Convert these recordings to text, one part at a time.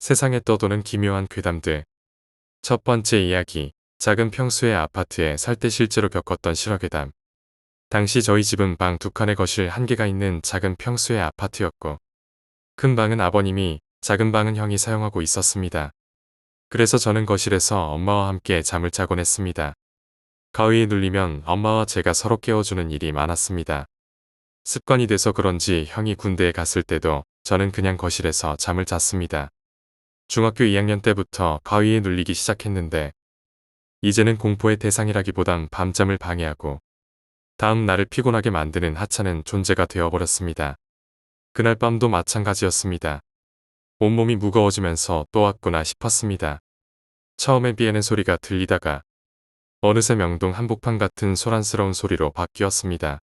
세상에 떠도는 기묘한 괴담들. 첫 번째 이야기. 작은 평수의 아파트에 살 때 실제로 겪었던 실화괴담. 당시 저희 집은 방 2칸에 거실 1개가 있는 작은 평수의 아파트였고, 큰 방은 아버님이, 작은 방은 형이 사용하고 있었습니다. 그래서 저는 거실에서 엄마와 함께 잠을 자곤 했습니다. 가위에 눌리면 엄마와 제가 서로 깨워주는 일이 많았습니다. 습관이 돼서 그런지 형이 군대에 갔을 때도 저는 그냥 거실에서 잠을 잤습니다. 중학교 2학년 때부터 가위에 눌리기 시작했는데, 이제는 공포의 대상이라기보단 밤잠을 방해하고 다음 날을 피곤하게 만드는 하찮은 존재가 되어버렸습니다. 그날 밤도 마찬가지였습니다. 온몸이 무거워지면서 또 왔구나 싶었습니다. 처음엔 비에는 소리가 들리다가 어느새 명동 한복판 같은 소란스러운 소리로 바뀌었습니다.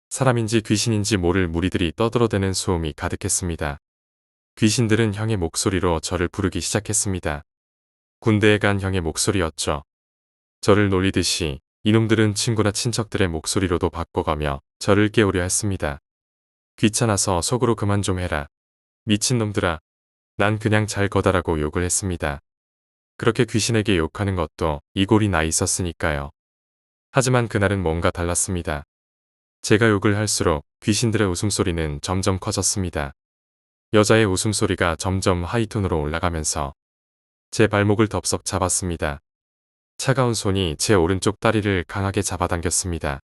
사람인지 귀신인지 모를 무리들이 떠들어대는 소음이 가득했습니다. 귀신들은 형의 목소리로 저를 부르기 시작했습니다. 군대에 간 형의 목소리였죠. 저를 놀리듯이 이놈들은 친구나 친척들의 목소리로도 바꿔가며 저를 깨우려 했습니다. 귀찮아서 속으로 그만 좀 해라. 미친놈들아. 난 그냥 잘 거다라고 욕을 했습니다. 그렇게 귀신에게 욕하는 것도 이 꼴이 나 있었으니까요. 하지만 그날은 뭔가 달랐습니다. 제가 욕을 할수록 귀신들의 웃음소리는 점점 커졌습니다. 여자의 웃음소리가 점점 하이톤으로 올라가면서 제 발목을 덥석 잡았습니다. 차가운 손이 제 오른쪽 다리를 강하게 잡아당겼습니다.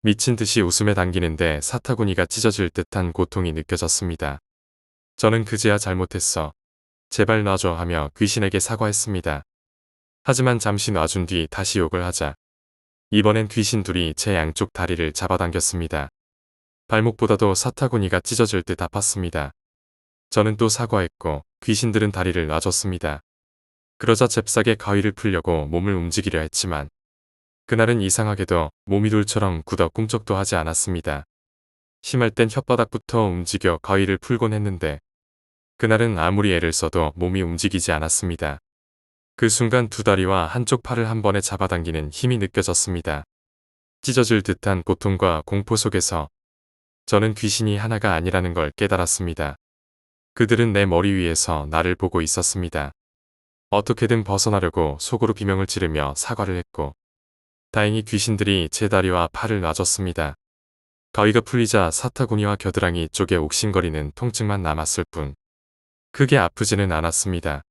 미친 듯이 웃음에 당기는데 사타구니가 찢어질 듯한 고통이 느껴졌습니다. 저는 그제야 잘못했어. 제발 놔줘 하며 귀신에게 사과했습니다. 하지만 잠시 놔준 뒤 다시 욕을 하자 이번엔 귀신 둘이 제 양쪽 다리를 잡아당겼습니다. 발목보다도 사타구니가 찢어질 듯 아팠습니다. 저는 또 사과했고 귀신들은 다리를 놔줬습니다. 그러자 잽싸게 가위를 풀려고 몸을 움직이려 했지만 그날은 이상하게도 몸이 돌처럼 굳어 꿈쩍도 하지 않았습니다. 심할 땐 혓바닥부터 움직여 가위를 풀곤 했는데 그날은 아무리 애를 써도 몸이 움직이지 않았습니다. 그 순간 두 다리와 한쪽 팔을 한 번에 잡아당기는 힘이 느껴졌습니다. 찢어질 듯한 고통과 공포 속에서 저는 귀신이 하나가 아니라는 걸 깨달았습니다. 그들은 내 머리 위에서 나를 보고 있었습니다. 어떻게든 벗어나려고 속으로 비명을 지르며 사과를 했고 다행히 귀신들이 제 다리와 팔을 놔줬습니다. 가위가 풀리자 사타구니와 겨드랑이 쪽에 옥신거리는 통증만 남았을 뿐 크게 아프지는 않았습니다.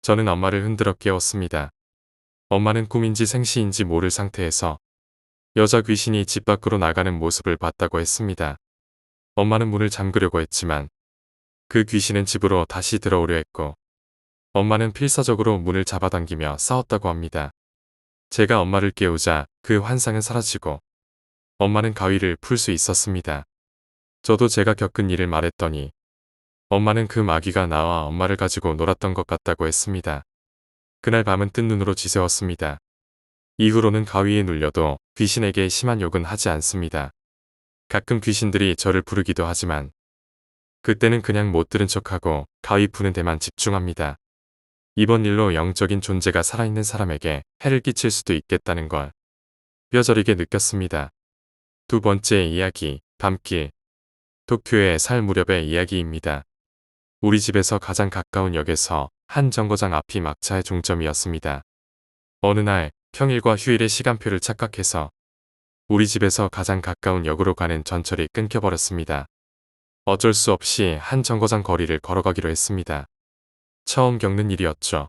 저는 엄마를 흔들어 깨웠습니다. 엄마는 꿈인지 생시인지 모를 상태에서 여자 귀신이 집 밖으로 나가는 모습을 봤다고 했습니다. 엄마는 문을 잠그려고 했지만 그 귀신은 집으로 다시 들어오려 했고 엄마는 필사적으로 문을 잡아당기며 싸웠다고 합니다. 제가 엄마를 깨우자 그 환상은 사라지고 엄마는 가위를 풀 수 있었습니다. 저도 제가 겪은 일을 말했더니 엄마는 그 마귀가 나와 엄마를 가지고 놀았던 것 같다고 했습니다. 그날 밤은 뜬 눈으로 지새웠습니다. 이후로는 가위에 눌려도 귀신에게 심한 욕은 하지 않습니다. 가끔 귀신들이 저를 부르기도 하지만 그때는 그냥 못 들은 척하고 가위 푸는 데만 집중합니다. 이번 일로 영적인 존재가 살아있는 사람에게 해를 끼칠 수도 있겠다는 걸 뼈저리게 느꼈습니다. 두 번째 이야기, 밤길. 도쿄에 살 무렵의 이야기입니다. 우리 집에서 가장 가까운 역에서 한 정거장 앞이 막차의 종점이었습니다. 어느 날 평일과 휴일의 시간표를 착각해서 우리 집에서 가장 가까운 역으로 가는 전철이 끊겨버렸습니다. 어쩔 수 없이 한 정거장 거리를 걸어가기로 했습니다. 처음 겪는 일이었죠.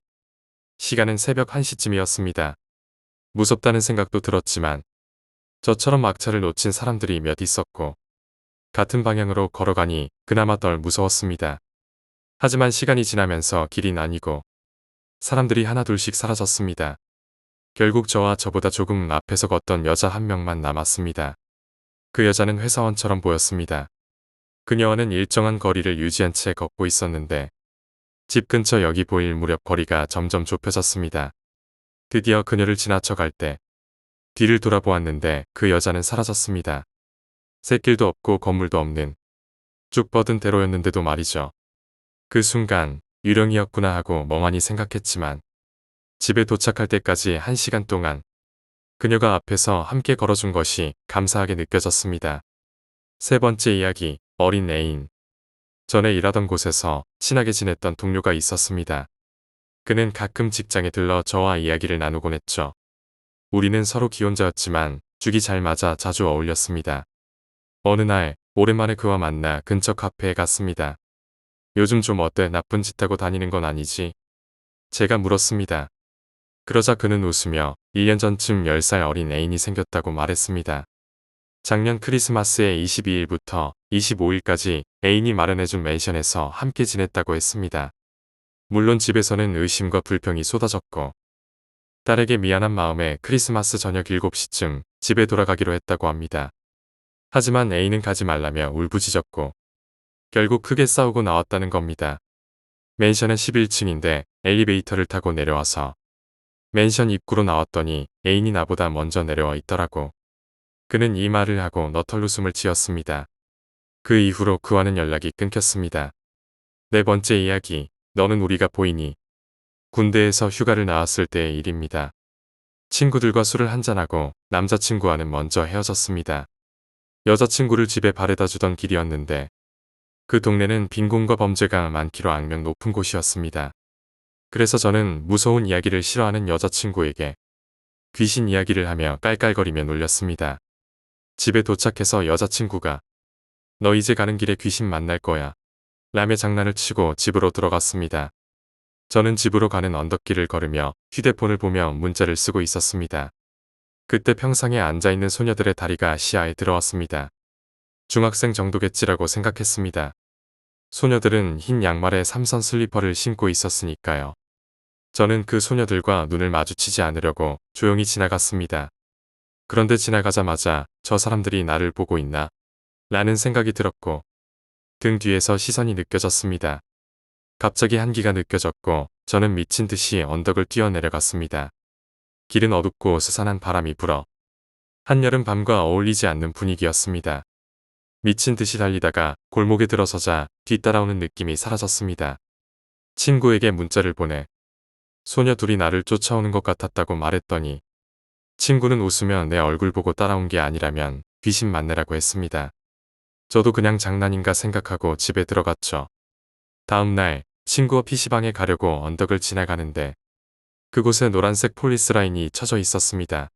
시간은 새벽 1시쯤이었습니다. 무섭다는 생각도 들었지만 저처럼 막차를 놓친 사람들이 몇 있었고 같은 방향으로 걸어가니 그나마 덜 무서웠습니다. 하지만 시간이 지나면서 길이 나뉘고 사람들이 하나둘씩 사라졌습니다. 결국 저와 저보다 조금 앞에서 걷던 여자 한 명만 남았습니다. 그 여자는 회사원처럼 보였습니다. 그녀와는 일정한 거리를 유지한 채 걷고 있었는데 집 근처 역이 보일 무렵 거리가 점점 좁혀졌습니다. 드디어 그녀를 지나쳐 갈 때 뒤를 돌아보았는데 그 여자는 사라졌습니다. 샛길도 없고 건물도 없는 쭉 뻗은 대로였는데도 말이죠. 그 순간 유령이었구나 하고 멍하니 생각했지만 집에 도착할 때까지 1시간 동안 그녀가 앞에서 함께 걸어준 것이 감사하게 느껴졌습니다. 세 번째 이야기, 어린 애인. 전에 일하던 곳에서 친하게 지냈던 동료가 있었습니다. 그는 가끔 직장에 들러 저와 이야기를 나누곤 했죠. 우리는 서로 기혼자였지만 죽이 잘 맞아 자주 어울렸습니다. 어느 날 오랜만에 그와 만나 근처 카페에 갔습니다. 요즘 좀 어때? 나쁜 짓 하고 다니는 건 아니지? 제가 물었습니다. 그러자 그는 웃으며 1년 전쯤 10살 어린 애인이 생겼다고 말했습니다. 작년 크리스마스에 22일부터 25일까지 애인이 마련해준 맨션에서 함께 지냈다고 했습니다. 물론 집에서는 의심과 불평이 쏟아졌고 딸에게 미안한 마음에 크리스마스 저녁 7시쯤 집에 돌아가기로 했다고 합니다. 하지만 애인은 가지 말라며 울부짖었고 결국 크게 싸우고 나왔다는 겁니다. 맨션은 11층인데 엘리베이터를 타고 내려와서 맨션 입구로 나왔더니 애인이 나보다 먼저 내려와 있더라고. 그는 이 말을 하고 너털웃음을 지었습니다. 그 이후로 그와는 연락이 끊겼습니다. 네 번째 이야기, 너는 우리가 보이니? 군대에서 휴가를 나왔을 때의 일입니다. 친구들과 술을 한잔하고 남자친구와는 먼저 헤어졌습니다. 여자친구를 집에 바래다 주던 길이었는데 그 동네는 빈곤과 범죄가 많기로 악명 높은 곳이었습니다. 그래서 저는 무서운 이야기를 싫어하는 여자친구에게 귀신 이야기를 하며 깔깔거리며 놀렸습니다. 집에 도착해서 여자친구가 너 이제 가는 길에 귀신 만날 거야 라며 장난을 치고 집으로 들어갔습니다. 저는 집으로 가는 언덕길을 걸으며 휴대폰을 보며 문자를 쓰고 있었습니다. 그때 평상에 앉아있는 소녀들의 다리가 시야에 들어왔습니다. 중학생 정도겠지라고 생각했습니다. 소녀들은 흰 양말에 삼선 슬리퍼를 신고 있었으니까요. 저는 그 소녀들과 눈을 마주치지 않으려고 조용히 지나갔습니다. 그런데 지나가자마자 저 사람들이 나를 보고 있나? 라는 생각이 들었고 등 뒤에서 시선이 느껴졌습니다. 갑자기 한기가 느껴졌고 저는 미친 듯이 언덕을 뛰어내려갔습니다. 길은 어둡고 스산한 바람이 불어 한여름 밤과 어울리지 않는 분위기였습니다. 미친 듯이 달리다가 골목에 들어서자 뒤따라오는 느낌이 사라졌습니다. 친구에게 문자를 보내 소녀 둘이 나를 쫓아오는 것 같았다고 말했더니 친구는 웃으며 내 얼굴 보고 따라온 게 아니라면 귀신 만나라고 했습니다. 저도 그냥 장난인가 생각하고 집에 들어갔죠. 다음 날 친구와 PC방에 가려고 언덕을 지나가는데 그곳에 노란색 폴리스 라인이 쳐져 있었습니다.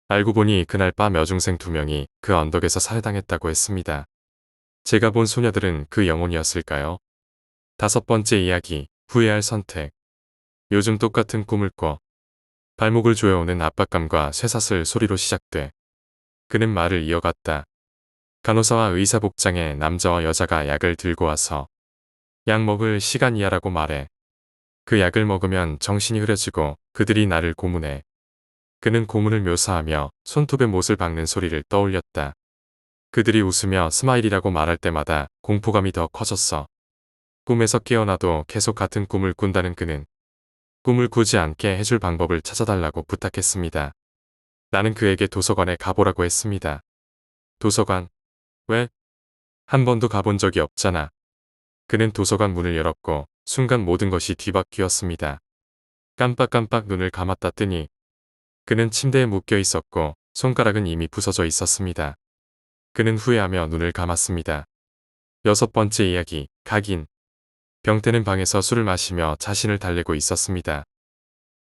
알고 보니 그날 밤 여중생 2명이 그 언덕에서 살해당했다고 했습니다. 제가 본 소녀들은 그 영혼이었을까요? 다섯 번째 이야기, 후회할 선택. 요즘 똑같은 꿈을 꿔. 발목을 조여오는 압박감과 쇠사슬 소리로 시작돼. 그는 말을 이어갔다. 간호사와 의사 복장의 남자와 여자가 약을 들고 와서 약 먹을 시간이야라고 말해. 그 약을 먹으면 정신이 흐려지고 그들이 나를 고문해. 그는 고문을 묘사하며 손톱에 못을 박는 소리를 떠올렸다. 그들이 웃으며 스마일이라고 말할 때마다 공포감이 더 커졌어. 꿈에서 깨어나도 계속 같은 꿈을 꾼다는 그는 꿈을 꾸지 않게 해줄 방법을 찾아달라고 부탁했습니다. 나는 그에게 도서관에 가보라고 했습니다. 도서관? 왜? 한 번도 가본 적이 없잖아. 그는 도서관 문을 열었고 순간 모든 것이 뒤바뀌었습니다. 깜빡깜빡 눈을 감았다 뜨니 그는 침대에 묶여 있었고 손가락은 이미 부서져 있었습니다. 그는 후회하며 눈을 감았습니다. 여섯 번째 이야기, 각인. 병태는 방에서 술을 마시며 자신을 달래고 있었습니다.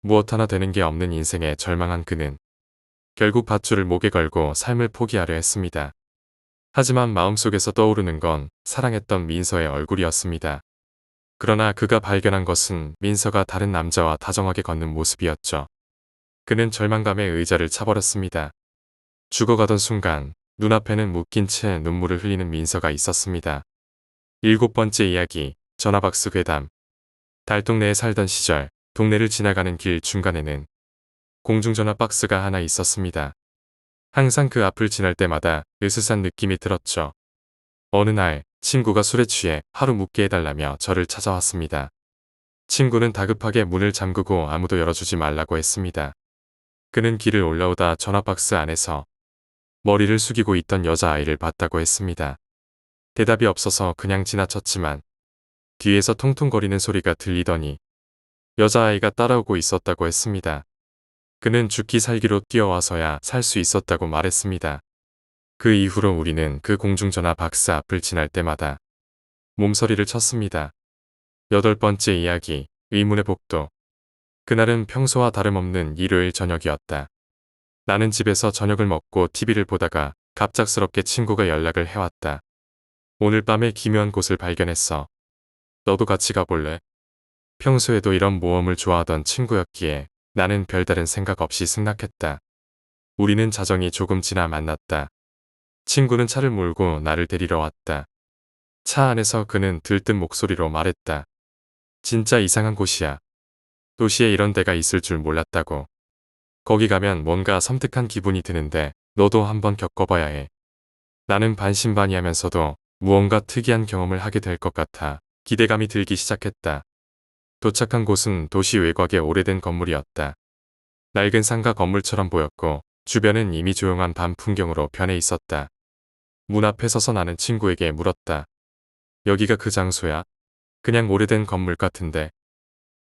무엇 하나 되는 게 없는 인생에 절망한 그는 결국 밧줄을 목에 걸고 삶을 포기하려 했습니다. 하지만 마음속에서 떠오르는 건 사랑했던 민서의 얼굴이었습니다. 그러나 그가 발견한 것은 민서가 다른 남자와 다정하게 걷는 모습이었죠. 그는 절망감에 의자를 차버렸습니다. 죽어가던 순간 눈앞에는 묶인 채 눈물을 흘리는 민서가 있었습니다. 일곱 번째 이야기, 전화박스 괴담. 달동네에 살던 시절 동네를 지나가는 길 중간에는 공중전화 박스가 하나 있었습니다. 항상 그 앞을 지날 때마다 으스스한 느낌이 들었죠. 어느 날 친구가 술에 취해 하루 묵게 해달라며 저를 찾아왔습니다. 친구는 다급하게 문을 잠그고 아무도 열어주지 말라고 했습니다. 그는 길을 올라오다 전화박스 안에서 머리를 숙이고 있던 여자아이를 봤다고 했습니다. 대답이 없어서 그냥 지나쳤지만 뒤에서 통통거리는 소리가 들리더니 여자아이가 따라오고 있었다고 했습니다. 그는 죽기 살기로 뛰어와서야 살 수 있었다고 말했습니다. 그 이후로 우리는 그 공중전화 박스 앞을 지날 때마다 몸서리를 쳤습니다. 8번째 이야기, 의문의 복도. 그날은 평소와 다름없는 일요일 저녁이었다. 나는 집에서 저녁을 먹고 TV를 보다가 갑작스럽게 친구가 연락을 해왔다. 오늘 밤에 기묘한 곳을 발견했어. 너도 같이 가볼래? 평소에도 이런 모험을 좋아하던 친구였기에 나는 별다른 생각 없이 승낙했다. 우리는 자정이 조금 지나 만났다. 친구는 차를 몰고 나를 데리러 왔다. 차 안에서 그는 들뜬 목소리로 말했다. 진짜 이상한 곳이야. 도시에 이런 데가 있을 줄 몰랐다고. 거기 가면 뭔가 섬뜩한 기분이 드는데 너도 한번 겪어봐야 해. 나는 반신반의하면서도 무언가 특이한 경험을 하게 될 것 같아 기대감이 들기 시작했다. 도착한 곳은 도시 외곽의 오래된 건물이었다. 낡은 상가 건물처럼 보였고 주변은 이미 조용한 밤 풍경으로 변해 있었다. 문 앞에 서서 나는 친구에게 물었다. 여기가 그 장소야? 그냥 오래된 건물 같은데.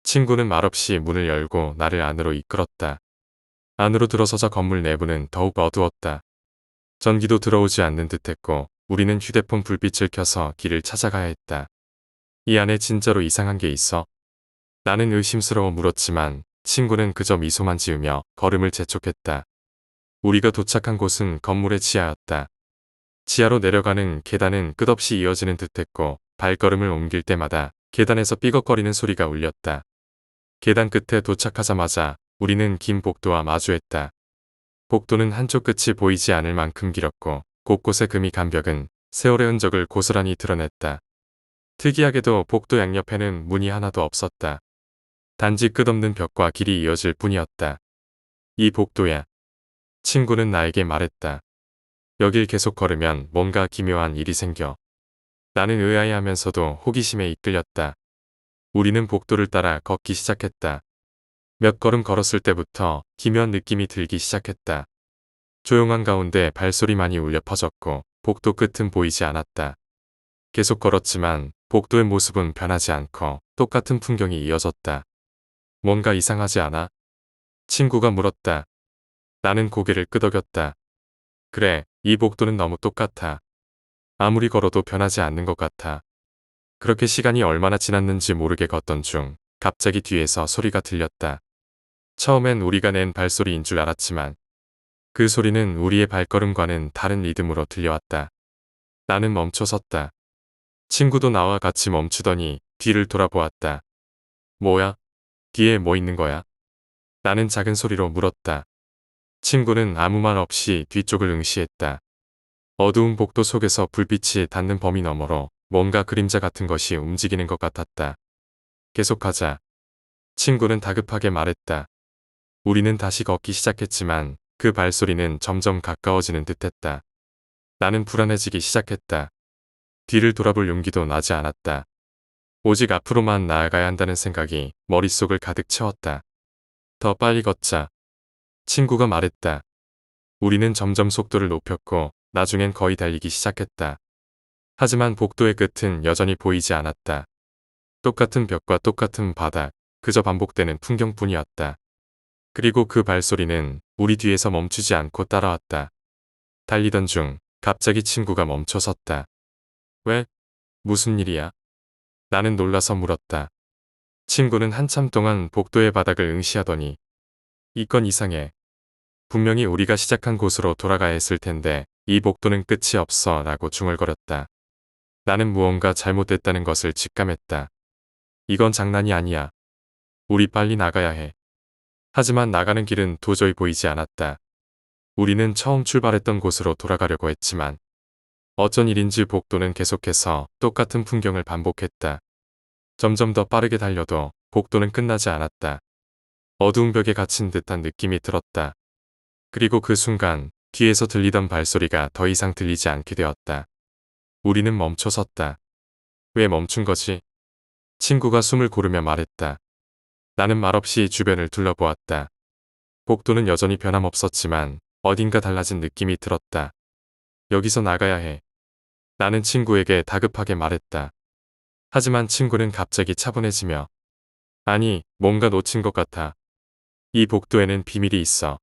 친구는 말없이 문을 열고 나를 안으로 이끌었다. 안으로 들어서자 건물 내부는 더욱 어두웠다. 전기도 들어오지 않는 듯했고 우리는 휴대폰 불빛을 켜서 길을 찾아가야 했다. 이 안에 진짜로 이상한 게 있어? 나는 의심스러워 물었지만 친구는 그저 미소만 지으며 걸음을 재촉했다. 우리가 도착한 곳은 건물의 지하였다. 지하로 내려가는 계단은 끝없이 이어지는 듯했고 발걸음을 옮길 때마다 계단에서 삐걱거리는 소리가 울렸다. 계단 끝에 도착하자마자 우리는 긴 복도와 마주했다. 복도는 한쪽 끝이 보이지 않을 만큼 길었고 곳곳에 금이 간 벽은 세월의 흔적을 고스란히 드러냈다. 특이하게도 복도 양옆에는 문이 하나도 없었다. 단지 끝없는 벽과 길이 이어질 뿐이었다. 이 복도야. 친구는 나에게 말했다. 여길 계속 걸으면 뭔가 기묘한 일이 생겨. 나는 의아해하면서도 호기심에 이끌렸다. 우리는 복도를 따라 걷기 시작했다. 몇 걸음 걸었을 때부터 기묘한 느낌이 들기 시작했다. 조용한 가운데 발소리만이 울려 퍼졌고 복도 끝은 보이지 않았다. 계속 걸었지만 복도의 모습은 변하지 않고 똑같은 풍경이 이어졌다. 뭔가 이상하지 않아? 친구가 물었다. 나는 고개를 끄덕였다. 그래, 이 복도는 너무 똑같아. 아무리 걸어도 변하지 않는 것 같아. 그렇게 시간이 얼마나 지났는지 모르게 걷던 중 갑자기 뒤에서 소리가 들렸다. 처음엔 우리가 낸 발소리인 줄 알았지만 그 소리는 우리의 발걸음과는 다른 리듬으로 들려왔다. 나는 멈춰섰다. 친구도 나와 같이 멈추더니 뒤를 돌아보았다. 뭐야? 뒤에 뭐 있는 거야? 나는 작은 소리로 물었다. 친구는 아무 말 없이 뒤쪽을 응시했다. 어두운 복도 속에서 불빛이 닿는 범위 너머로 뭔가 그림자 같은 것이 움직이는 것 같았다. 계속하자. 친구는 다급하게 말했다. 우리는 다시 걷기 시작했지만 그 발소리는 점점 가까워지는 듯했다. 나는 불안해지기 시작했다. 뒤를 돌아볼 용기도 나지 않았다. 오직 앞으로만 나아가야 한다는 생각이 머릿속을 가득 채웠다. 더 빨리 걷자. 친구가 말했다. 우리는 점점 속도를 높였고 나중엔 거의 달리기 시작했다. 하지만 복도의 끝은 여전히 보이지 않았다. 똑같은 벽과 똑같은 바닥, 그저 반복되는 풍경뿐이었다. 그리고 그 발소리는 우리 뒤에서 멈추지 않고 따라왔다. 달리던 중 갑자기 친구가 멈춰섰다. 왜? 무슨 일이야? 나는 놀라서 물었다. 친구는 한참 동안 복도의 바닥을 응시하더니 이건 이상해. 분명히 우리가 시작한 곳으로 돌아가야 했을 텐데 이 복도는 끝이 없어 라고 중얼거렸다. 나는 무언가 잘못됐다는 것을 직감했다. 이건 장난이 아니야. 우리 빨리 나가야 해. 하지만 나가는 길은 도저히 보이지 않았다. 우리는 처음 출발했던 곳으로 돌아가려고 했지만 어쩐 일인지 복도는 계속해서 똑같은 풍경을 반복했다. 점점 더 빠르게 달려도 복도는 끝나지 않았다. 어두운 벽에 갇힌 듯한 느낌이 들었다. 그리고 그 순간 뒤에서 들리던 발소리가 더 이상 들리지 않게 되었다. 우리는 멈춰섰다. 왜 멈춘 거지? 친구가 숨을 고르며 말했다. 나는 말없이 주변을 둘러보았다. 복도는 여전히 변함없었지만 어딘가 달라진 느낌이 들었다. 여기서 나가야 해. 나는 친구에게 다급하게 말했다. 하지만 친구는 갑자기 차분해지며 아니, 뭔가 놓친 것 같아. 이 복도에는 비밀이 있어.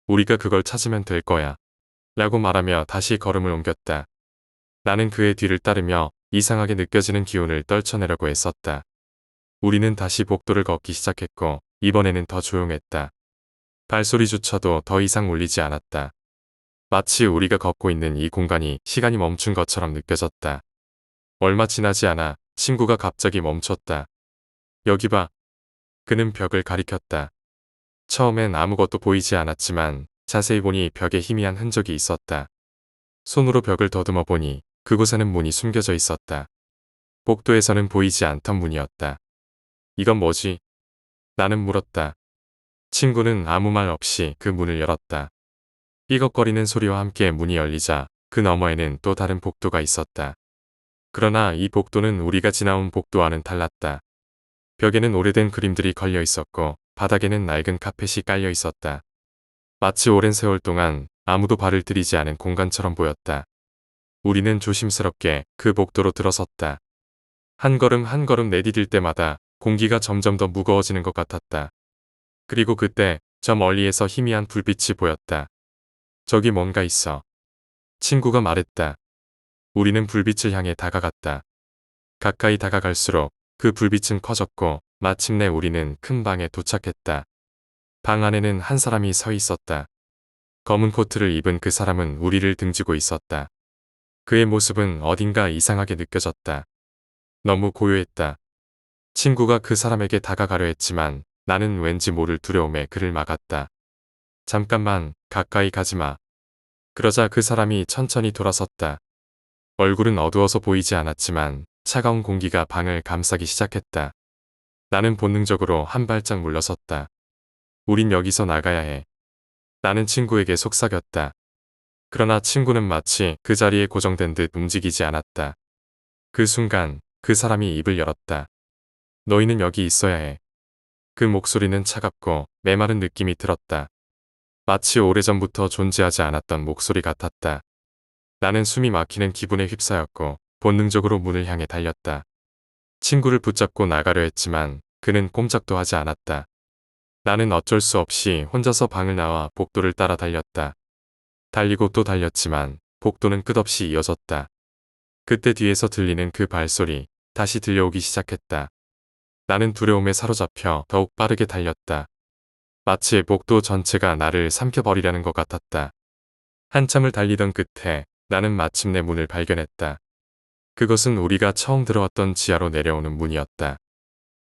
우리가 그걸 찾으면 될 거야. 라고 말하며 다시 걸음을 옮겼다. 나는 그의 뒤를 따르며 이상하게 느껴지는 기운을 떨쳐내려고 애썼다. 우리는 다시 복도를 걷기 시작했고 이번에는 더 조용했다. 발소리조차도 더 이상 울리지 않았다. 마치 우리가 걷고 있는 이 공간이 시간이 멈춘 것처럼 느껴졌다. 얼마 지나지 않아 친구가 갑자기 멈췄다. 여기 봐. 그는 벽을 가리켰다. 처음엔 아무것도 보이지 않았지만 자세히 보니 벽에 희미한 흔적이 있었다. 손으로 벽을 더듬어 보니 그곳에는 문이 숨겨져 있었다. 복도에서는 보이지 않던 문이었다. 이건 뭐지? 나는 물었다. 친구는 아무 말 없이 그 문을 열었다. 삐걱거리는 소리와 함께 문이 열리자 그 너머에는 또 다른 복도가 있었다. 그러나 이 복도는 우리가 지나온 복도와는 달랐다. 벽에는 오래된 그림들이 걸려 있었고 바닥에는 낡은 카펫이 깔려 있었다. 마치 오랜 세월 동안 아무도 발을 들이지 않은 공간처럼 보였다. 우리는 조심스럽게 그 복도로 들어섰다. 한 걸음 한 걸음 내디딜 때마다 공기가 점점 더 무거워지는 것 같았다. 그리고 그때 저 멀리에서 희미한 불빛이 보였다. 저기 뭔가 있어. 친구가 말했다. 우리는 불빛을 향해 다가갔다. 가까이 다가갈수록 그 불빛은 커졌고 마침내 우리는 큰 방에 도착했다. 방 안에는 한 사람이 서 있었다. 검은 코트를 입은 그 사람은 우리를 등지고 있었다. 그의 모습은 어딘가 이상하게 느껴졌다. 너무 고요했다. 친구가 그 사람에게 다가가려 했지만 나는 왠지 모를 두려움에 그를 막았다. 잠깐만, 가까이 가지 마. 그러자 그 사람이 천천히 돌아섰다. 얼굴은 어두워서 보이지 않았지만 차가운 공기가 방을 감싸기 시작했다. 나는 본능적으로 한 발짝 물러섰다. 우린 여기서 나가야 해. 나는 친구에게 속삭였다. 그러나 친구는 마치 그 자리에 고정된 듯 움직이지 않았다. 그 순간 그 사람이 입을 열었다. 너희는 여기 있어야 해. 그 목소리는 차갑고 메마른 느낌이 들었다. 마치 오래전부터 존재하지 않았던 목소리 같았다. 나는 숨이 막히는 기분에 휩싸였고 본능적으로 문을 향해 달렸다. 친구를 붙잡고 나가려 했지만 그는 꼼짝도 하지 않았다. 나는 어쩔 수 없이 혼자서 방을 나와 복도를 따라 달렸다. 달리고 또 달렸지만 복도는 끝없이 이어졌다. 그때 뒤에서 들리는 그 발소리 다시 들려오기 시작했다. 나는 두려움에 사로잡혀 더욱 빠르게 달렸다. 마치 복도 전체가 나를 삼켜버리려는 것 같았다. 한참을 달리던 끝에 나는 마침내 문을 발견했다. 그것은 우리가 처음 들어왔던 지하로 내려오는 문이었다.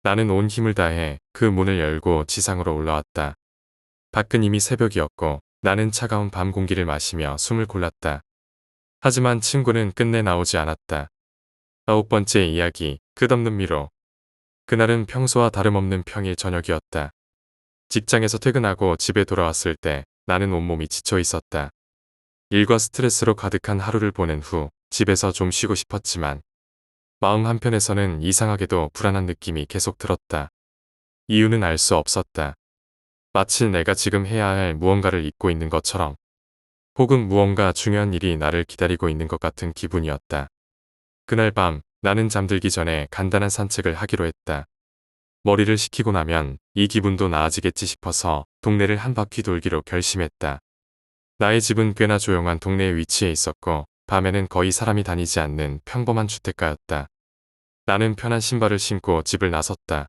나는 온 힘을 다해 그 문을 열고 지상으로 올라왔다. 밖은 이미 새벽이었고 나는 차가운 밤 공기를 마시며 숨을 골랐다. 하지만 친구는 끝내 나오지 않았다. 9번째 이야기, 끝없는 미로. 그날은 평소와 다름없는 평일 저녁이었다. 직장에서 퇴근하고 집에 돌아왔을 때 나는 온몸이 지쳐 있었다. 일과 스트레스로 가득한 하루를 보낸 후 집에서 좀 쉬고 싶었지만 마음 한편에서는 이상하게도 불안한 느낌이 계속 들었다. 이유는 알 수 없었다. 마치 내가 지금 해야 할 무언가를 잊고 있는 것처럼, 혹은 무언가 중요한 일이 나를 기다리고 있는 것 같은 기분이었다. 그날 밤 나는 잠들기 전에 간단한 산책을 하기로 했다. 머리를 식히고 나면 이 기분도 나아지겠지 싶어서 동네를 한 바퀴 돌기로 결심했다. 나의 집은 꽤나 조용한 동네에 위치해 있었고 밤에는 거의 사람이 다니지 않는 평범한 주택가였다. 나는 편한 신발을 신고 집을 나섰다.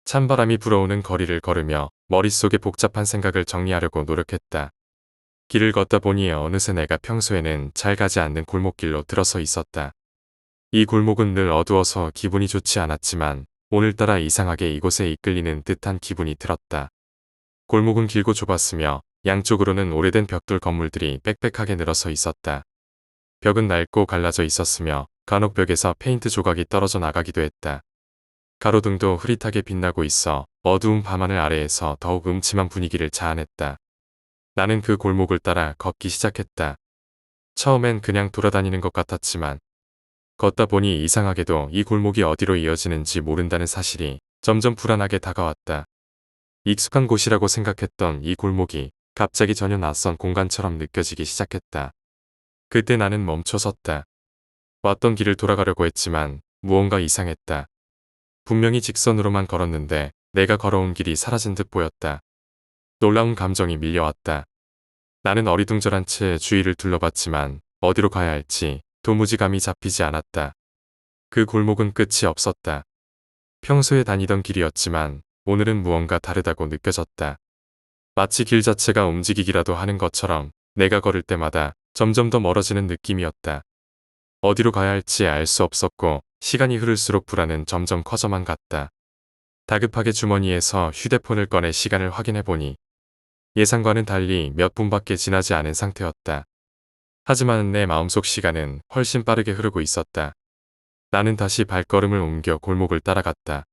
찬바람이 불어오는 거리를 걸으며 머릿속에 복잡한 생각을 정리하려고 노력했다. 길을 걷다 보니 어느새 내가 평소에는 잘 가지 않는 골목길로 들어서 있었다. 이 골목은 늘 어두워서 기분이 좋지 않았지만 오늘따라 이상하게 이곳에 이끌리는 듯한 기분이 들었다. 골목은 길고 좁았으며 양쪽으로는 오래된 벽돌 건물들이 빽빽하게 늘어서 있었다. 벽은 낡고 갈라져 있었으며 간혹 벽에서 페인트 조각이 떨어져 나가기도 했다. 가로등도 흐릿하게 빛나고 있어 어두운 밤하늘 아래에서 더욱 음침한 분위기를 자아냈다. 나는 그 골목을 따라 걷기 시작했다. 처음엔 그냥 돌아다니는 것 같았지만 걷다 보니 이상하게도 이 골목이 어디로 이어지는지 모른다는 사실이 점점 불안하게 다가왔다. 익숙한 곳이라고 생각했던 이 골목이 갑자기 전혀 낯선 공간처럼 느껴지기 시작했다. 그때 나는 멈춰섰다. 왔던 길을 돌아가려고 했지만 무언가 이상했다. 분명히 직선으로만 걸었는데 내가 걸어온 길이 사라진 듯 보였다. 놀라운 감정이 밀려왔다. 나는 어리둥절한 채 주위를 둘러봤지만 어디로 가야 할지 도무지 감이 잡히지 않았다. 그 골목은 끝이 없었다. 평소에 다니던 길이었지만 오늘은 무언가 다르다고 느껴졌다. 마치 길 자체가 움직이기라도 하는 것처럼 내가 걸을 때마다 점점 더 멀어지는 느낌이었다. 어디로 가야 할지 알 수 없었고 시간이 흐를수록 불안은 점점 커져만 갔다. 다급하게 주머니에서 휴대폰을 꺼내 시간을 확인해 보니 예상과는 달리 몇 분밖에 지나지 않은 상태였다. 하지만 내 마음속 시간은 훨씬 빠르게 흐르고 있었다. 나는 다시 발걸음을 옮겨 골목을 따라갔다.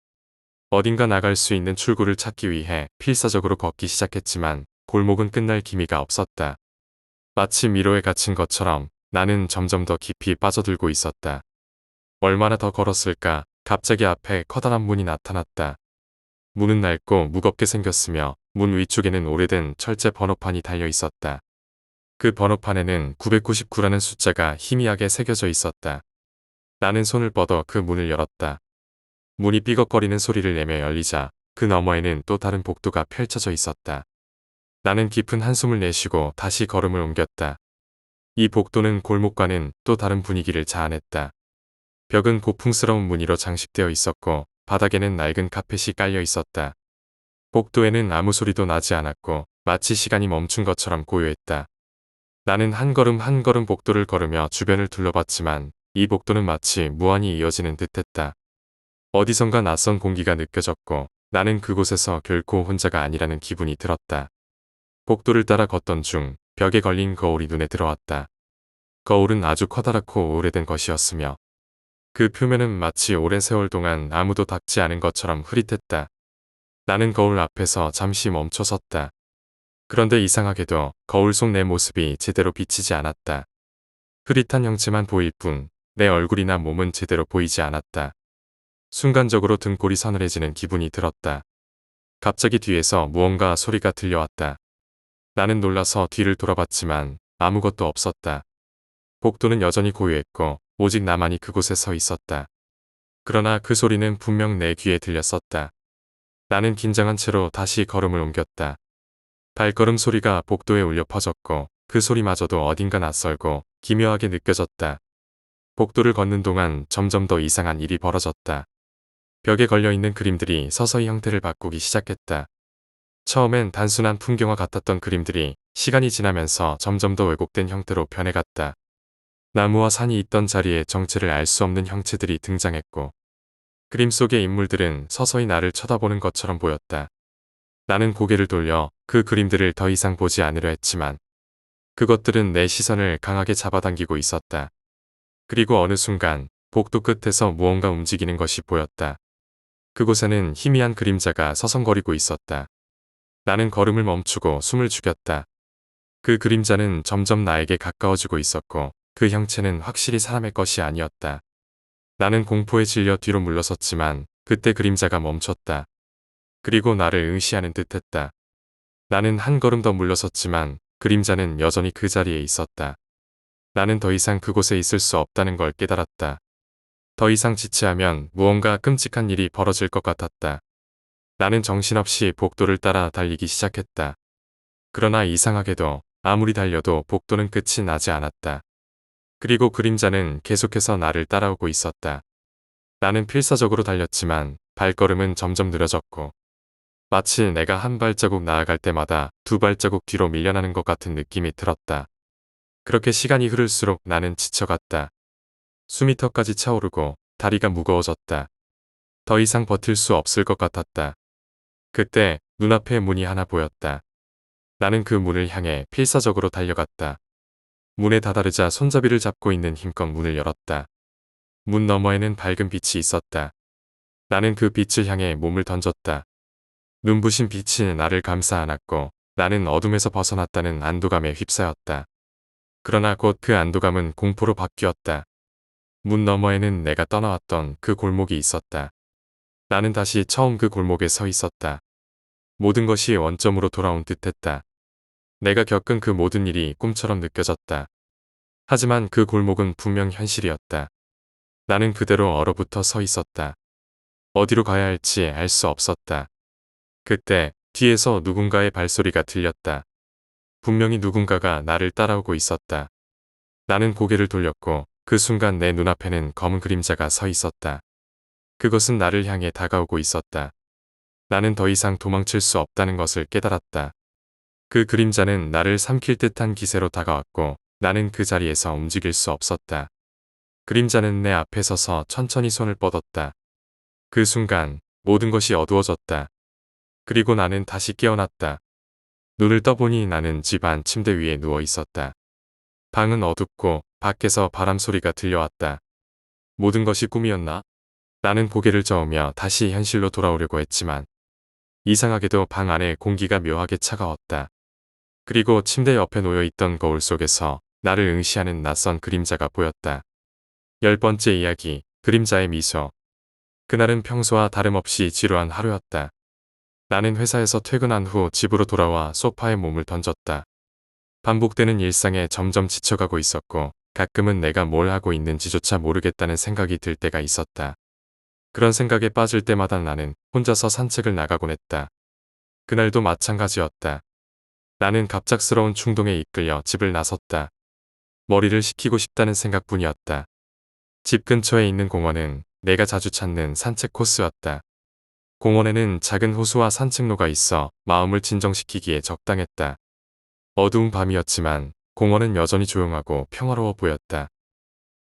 어딘가 나갈 수 있는 출구를 찾기 위해 필사적으로 걷기 시작했지만 골목은 끝날 기미가 없었다. 마치 미로에 갇힌 것처럼 나는 점점 더 깊이 빠져들고 있었다. 얼마나 더 걸었을까? 갑자기 앞에 커다란 문이 나타났다. 문은 낡고 무겁게 생겼으며 문 위쪽에는 오래된 철제 번호판이 달려 있었다. 그 번호판에는 999라는 숫자가 희미하게 새겨져 있었다. 나는 손을 뻗어 그 문을 열었다. 문이 삐걱거리는 소리를 내며 열리자 그 너머에는 또 다른 복도가 펼쳐져 있었다. 나는 깊은 한숨을 내쉬고 다시 걸음을 옮겼다. 이 복도는 골목과는 또 다른 분위기를 자아냈다. 벽은 고풍스러운 무늬로 장식되어 있었고 바닥에는 낡은 카펫이 깔려 있었다. 복도에는 아무 소리도 나지 않았고 마치 시간이 멈춘 것처럼 고요했다. 나는 한 걸음 한 걸음 복도를 걸으며 주변을 둘러봤지만 이 복도는 마치 무한히 이어지는 듯했다. 어디선가 낯선 공기가 느껴졌고 나는 그곳에서 결코 혼자가 아니라는 기분이 들었다. 복도를 따라 걷던 중 벽에 걸린 거울이 눈에 들어왔다. 거울은 아주 커다랗고 오래된 것이었으며 그 표면은 마치 오랜 세월 동안 아무도 닦지 않은 것처럼 흐릿했다. 나는 거울 앞에서 잠시 멈춰 섰다. 그런데 이상하게도 거울 속 내 모습이 제대로 비치지 않았다. 흐릿한 형체만 보일 뿐 내 얼굴이나 몸은 제대로 보이지 않았다. 순간적으로 등골이 서늘해지는 기분이 들었다. 갑자기 뒤에서 무언가 소리가 들려왔다. 나는 놀라서 뒤를 돌아봤지만 아무것도 없었다. 복도는 여전히 고요했고 오직 나만이 그곳에 서 있었다. 그러나 그 소리는 분명 내 귀에 들렸었다. 나는 긴장한 채로 다시 걸음을 옮겼다. 발걸음 소리가 복도에 울려 퍼졌고 그 소리마저도 어딘가 낯설고 기묘하게 느껴졌다. 복도를 걷는 동안 점점 더 이상한 일이 벌어졌다. 벽에 걸려있는 그림들이 서서히 형태를 바꾸기 시작했다. 처음엔 단순한 풍경화 같았던 그림들이 시간이 지나면서 점점 더 왜곡된 형태로 변해갔다. 나무와 산이 있던 자리에 정체를 알 수 없는 형체들이 등장했고 그림 속의 인물들은 서서히 나를 쳐다보는 것처럼 보였다. 나는 고개를 돌려 그 그림들을 더 이상 보지 않으려 했지만 그것들은 내 시선을 강하게 잡아당기고 있었다. 그리고 어느 순간 복도 끝에서 무언가 움직이는 것이 보였다. 그곳에는 희미한 그림자가 서성거리고 있었다. 나는 걸음을 멈추고 숨을 죽였다. 그 그림자는 점점 나에게 가까워지고 있었고 그 형체는 확실히 사람의 것이 아니었다. 나는 공포에 질려 뒤로 물러섰지만 그때 그림자가 멈췄다. 그리고 나를 응시하는 듯했다. 나는 한 걸음 더 물러섰지만 그림자는 여전히 그 자리에 있었다. 나는 더 이상 그곳에 있을 수 없다는 걸 깨달았다. 더 이상 지체하면 무언가 끔찍한 일이 벌어질 것 같았다. 나는 정신없이 복도를 따라 달리기 시작했다. 그러나 이상하게도 아무리 달려도 복도는 끝이 나지 않았다. 그리고 그림자는 계속해서 나를 따라오고 있었다. 나는 필사적으로 달렸지만 발걸음은 점점 느려졌고 마치 내가 한 발자국 나아갈 때마다 두 발자국 뒤로 밀려나는 것 같은 느낌이 들었다. 그렇게 시간이 흐를수록 나는 지쳐갔다. 숨이 턱까지 차오르고 다리가 무거워졌다. 더 이상 버틸 수 없을 것 같았다. 그때 눈앞에 문이 하나 보였다. 나는 그 문을 향해 필사적으로 달려갔다. 문에 다다르자 손잡이를 잡고 있는 힘껏 문을 열었다. 문 너머에는 밝은 빛이 있었다. 나는 그 빛을 향해 몸을 던졌다. 눈부신 빛이 나를 감싸 안았고 나는 어둠에서 벗어났다는 안도감에 휩싸였다. 그러나 곧 그 안도감은 공포로 바뀌었다. 문 너머에는 내가 떠나왔던 그 골목이 있었다. 나는 다시 처음 그 골목에 서 있었다. 모든 것이 원점으로 돌아온 듯했다. 내가 겪은 그 모든 일이 꿈처럼 느껴졌다. 하지만 그 골목은 분명 현실이었다. 나는 그대로 얼어붙어 서 있었다. 어디로 가야 할지 알 수 없었다. 그때 뒤에서 누군가의 발소리가 들렸다. 분명히 누군가가 나를 따라오고 있었다. 나는 고개를 돌렸고 그 순간 내 눈앞에는 검은 그림자가 서 있었다. 그것은 나를 향해 다가오고 있었다. 나는 더 이상 도망칠 수 없다는 것을 깨달았다. 그 그림자는 나를 삼킬 듯한 기세로 다가왔고 나는 그 자리에서 움직일 수 없었다. 그림자는 내 앞에 서서 천천히 손을 뻗었다. 그 순간 모든 것이 어두워졌다. 그리고 나는 다시 깨어났다. 눈을 떠보니 나는 집 안 침대 위에 누워 있었다. 방은 어둡고 밖에서 바람 소리가 들려왔다. 모든 것이 꿈이었나? 나는 고개를 저으며 다시 현실로 돌아오려고 했지만 이상하게도 방 안에 공기가 묘하게 차가웠다. 그리고 침대 옆에 놓여있던 거울 속에서 나를 응시하는 낯선 그림자가 보였다. 10번째 이야기, 그림자의 미소. 그날은 평소와 다름없이 지루한 하루였다. 나는 회사에서 퇴근한 후 집으로 돌아와 소파에 몸을 던졌다. 반복되는 일상에 점점 지쳐가고 있었고 가끔은 내가 뭘 하고 있는지조차 모르겠다는 생각이 들 때가 있었다. 그런 생각에 빠질 때마다 나는 혼자서 산책을 나가곤 했다. 그날도 마찬가지였다. 나는 갑작스러운 충동에 이끌려 집을 나섰다. 머리를 식히고 싶다는 생각뿐이었다. 집 근처에 있는 공원은 내가 자주 찾는 산책 코스였다. 공원에는 작은 호수와 산책로가 있어 마음을 진정시키기에 적당했다. 어두운 밤이었지만 공원은 여전히 조용하고 평화로워 보였다.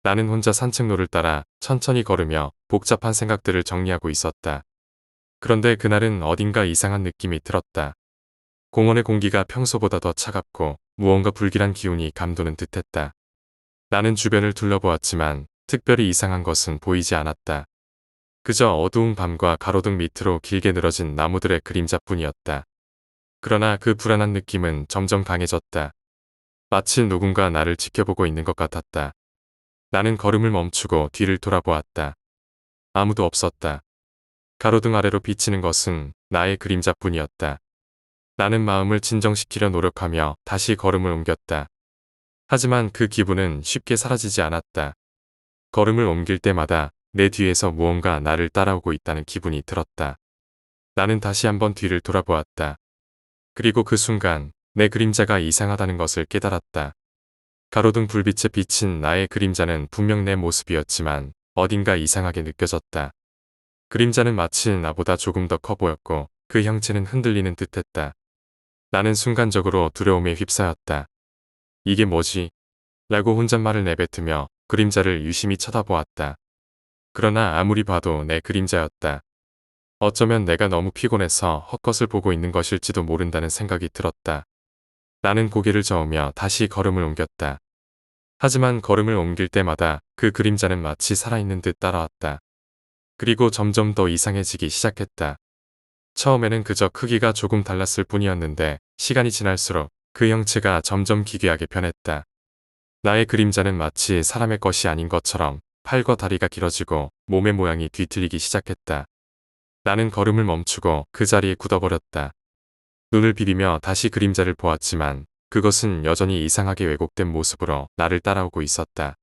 나는 혼자 산책로를 따라 천천히 걸으며 복잡한 생각들을 정리하고 있었다. 그런데 그날은 어딘가 이상한 느낌이 들었다. 공원의 공기가 평소보다 더 차갑고 무언가 불길한 기운이 감도는 듯했다. 나는 주변을 둘러보았지만 특별히 이상한 것은 보이지 않았다. 그저 어두운 밤과 가로등 밑으로 길게 늘어진 나무들의 그림자뿐이었다. 그러나 그 불안한 느낌은 점점 강해졌다. 마치 누군가 나를 지켜보고 있는 것 같았다. 나는 걸음을 멈추고 뒤를 돌아보았다. 아무도 없었다. 가로등 아래로 비치는 것은 나의 그림자뿐이었다. 나는 마음을 진정시키려 노력하며 다시 걸음을 옮겼다. 하지만 그 기분은 쉽게 사라지지 않았다. 걸음을 옮길 때마다 내 뒤에서 무언가 나를 따라오고 있다는 기분이 들었다. 나는 다시 한번 뒤를 돌아보았다. 그리고 그 순간 내 그림자가 이상하다는 것을 깨달았다. 가로등 불빛에 비친 나의 그림자는 분명 내 모습이었지만 어딘가 이상하게 느껴졌다. 그림자는 마치 나보다 조금 더 커 보였고 그 형체는 흔들리는 듯했다. 나는 순간적으로 두려움에 휩싸였다. 이게 뭐지? 라고 혼잣말을 내뱉으며 그림자를 유심히 쳐다보았다. 그러나 아무리 봐도 내 그림자였다. 어쩌면 내가 너무 피곤해서 헛것을 보고 있는 것일지도 모른다는 생각이 들었다. 나는 고개를 저으며 다시 걸음을 옮겼다. 하지만 걸음을 옮길 때마다 그 그림자는 마치 살아있는 듯 따라왔다. 그리고 점점 더 이상해지기 시작했다. 처음에는 그저 크기가 조금 달랐을 뿐이었는데 시간이 지날수록 그 형체가 점점 기괴하게 변했다. 나의 그림자는 마치 사람의 것이 아닌 것처럼 팔과 다리가 길어지고 몸의 모양이 뒤틀리기 시작했다. 나는 걸음을 멈추고 그 자리에 굳어버렸다. 눈을 비비며 다시 그림자를 보았지만 그것은 여전히 이상하게 왜곡된 모습으로 나를 따라오고 있었다.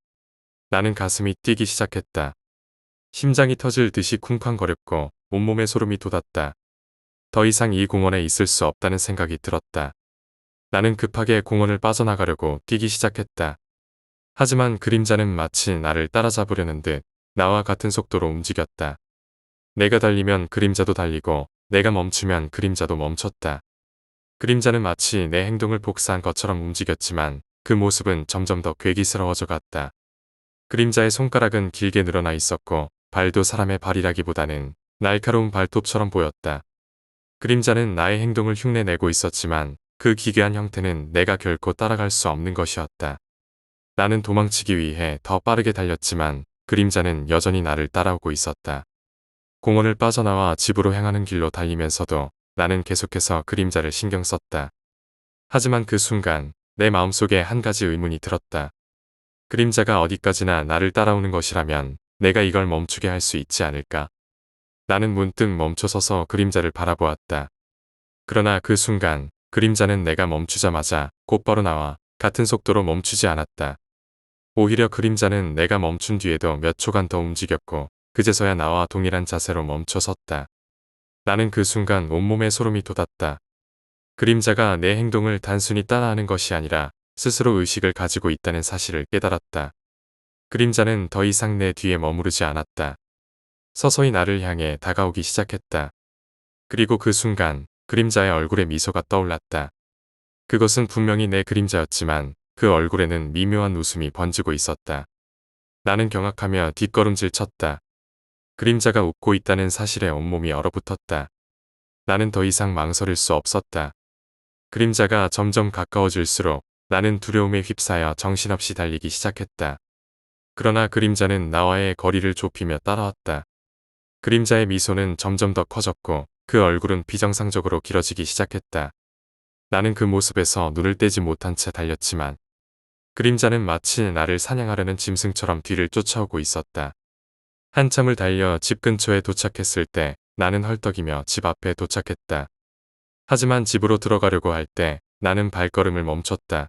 나는 가슴이 뛰기 시작했다. 심장이 터질 듯이 쿵쾅거렸고 온몸에 소름이 돋았다. 더 이상 이 공원에 있을 수 없다는 생각이 들었다. 나는 급하게 공원을 빠져나가려고 뛰기 시작했다. 하지만 그림자는 마치 나를 따라잡으려는 듯 나와 같은 속도로 움직였다. 내가 달리면 그림자도 달리고 내가 멈추면 그림자도 멈췄다. 그림자는 마치 내 행동을 복사한 것처럼 움직였지만 그 모습은 점점 더 괴기스러워져 갔다. 그림자의 손가락은 길게 늘어나 있었고 발도 사람의 발이라기보다는 날카로운 발톱처럼 보였다. 그림자는 나의 행동을 흉내내고 있었지만 그 기괴한 형태는 내가 결코 따라갈 수 없는 것이었다. 나는 도망치기 위해 더 빠르게 달렸지만 그림자는 여전히 나를 따라오고 있었다. 공원을 빠져나와 집으로 향하는 길로 달리면서도 나는 계속해서 그림자를 신경 썼다. 하지만 그 순간 내 마음속에 한 가지 의문이 들었다. 그림자가 어디까지나 나를 따라오는 것이라면 내가 이걸 멈추게 할 수 있지 않을까? 나는 문득 멈춰서서 그림자를 바라보았다. 그러나 그 순간 그림자는 내가 멈추자마자 곧바로 나와 같은 속도로 멈추지 않았다. 오히려 그림자는 내가 멈춘 뒤에도 몇 초간 더 움직였고 그제서야 나와 동일한 자세로 멈춰 섰다. 나는 그 순간 온몸에 소름이 돋았다. 그림자가 내 행동을 단순히 따라하는 것이 아니라 스스로 의식을 가지고 있다는 사실을 깨달았다. 그림자는 더 이상 내 뒤에 머무르지 않았다. 서서히 나를 향해 다가오기 시작했다. 그리고 그 순간 그림자의 얼굴에 미소가 떠올랐다. 그것은 분명히 내 그림자였지만 그 얼굴에는 미묘한 웃음이 번지고 있었다. 나는 경악하며 뒷걸음질 쳤다. 그림자가 웃고 있다는 사실에 온몸이 얼어붙었다. 나는 더 이상 망설일 수 없었다. 그림자가 점점 가까워질수록 나는 두려움에 휩싸여 정신없이 달리기 시작했다. 그러나 그림자는 나와의 거리를 좁히며 따라왔다. 그림자의 미소는 점점 더 커졌고 그 얼굴은 비정상적으로 길어지기 시작했다. 나는 그 모습에서 눈을 떼지 못한 채 달렸지만 그림자는 마치 나를 사냥하려는 짐승처럼 뒤를 쫓아오고 있었다. 한참을 달려 집 근처에 도착했을 때 나는 헐떡이며 집 앞에 도착했다. 하지만 집으로 들어가려고 할 때 나는 발걸음을 멈췄다.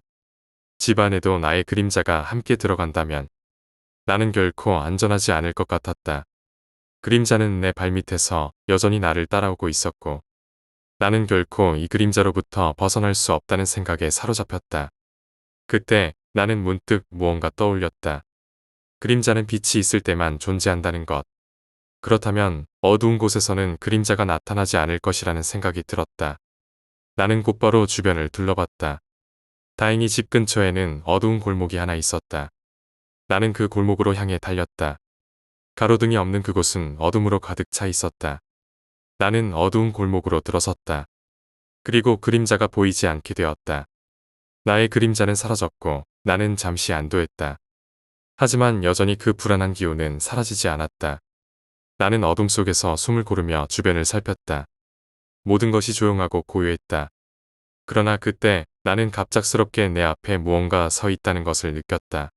집 안에도 나의 그림자가 함께 들어간다면 나는 결코 안전하지 않을 것 같았다. 그림자는 내 발밑에서 여전히 나를 따라오고 있었고 나는 결코 이 그림자로부터 벗어날 수 없다는 생각에 사로잡혔다. 그때 나는 문득 무언가 떠올렸다. 그림자는 빛이 있을 때만 존재한다는 것. 그렇다면 어두운 곳에서는 그림자가 나타나지 않을 것이라는 생각이 들었다. 나는 곧바로 주변을 둘러봤다. 다행히 집 근처에는 어두운 골목이 하나 있었다. 나는 그 골목으로 향해 달렸다. 가로등이 없는 그곳은 어둠으로 가득 차 있었다. 나는 어두운 골목으로 들어섰다. 그리고 그림자가 보이지 않게 되었다. 나의 그림자는 사라졌고 나는 잠시 안도했다. 하지만 여전히 그 불안한 기운은 사라지지 않았다. 나는 어둠 속에서 숨을 고르며 주변을 살폈다. 모든 것이 조용하고 고요했다. 그러나 그때 나는 갑작스럽게 내 앞에 무언가 서 있다는 것을 느꼈다.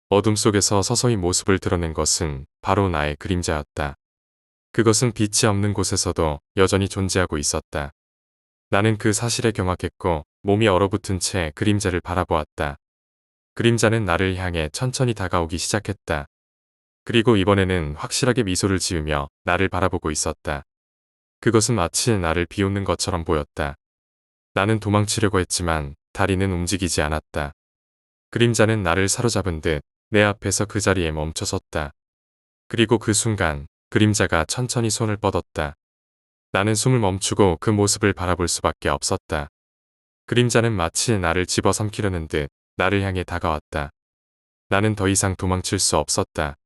어둠 속에서 서서히 모습을 드러낸 것은 바로 나의 그림자였다. 그것은 빛이 없는 곳에서도 여전히 존재하고 있었다. 나는 그 사실에 경악했고 몸이 얼어붙은 채 그림자를 바라보았다. 그림자는 나를 향해 천천히 다가오기 시작했다. 그리고 이번에는 확실하게 미소를 지으며 나를 바라보고 있었다. 그것은 마치 나를 비웃는 것처럼 보였다. 나는 도망치려고 했지만 다리는 움직이지 않았다. 그림자는 나를 사로잡은 듯 내 앞에서 그 자리에 멈춰섰다. 그리고 그 순간 그림자가 천천히 손을 뻗었다. 나는 숨을 멈추고 그 모습을 바라볼 수밖에 없었다. 그림자는 마치 나를 집어삼키려는 듯 나를 향해 다가왔다. 나는 더 이상 도망칠 수 없었다.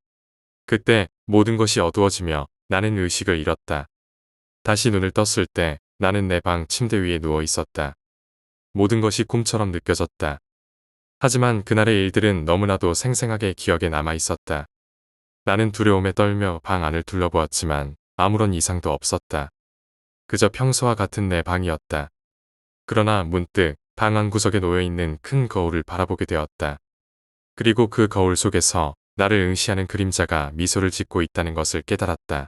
그때 모든 것이 어두워지며 나는 의식을 잃었다. 다시 눈을 떴을 때 나는 내 방 침대 위에 누워 있었다. 모든 것이 꿈처럼 느껴졌다. 하지만 그날의 일들은 너무나도 생생하게 기억에 남아 있었다. 나는 두려움에 떨며 방 안을 둘러보았지만 아무런 이상도 없었다. 그저 평소와 같은 내 방이었다. 그러나 문득 방 한 구석에 놓여있는 큰 거울을 바라보게 되었다. 그리고 그 거울 속에서 나를 응시하는 그림자가 미소를 짓고 있다는 것을 깨달았다.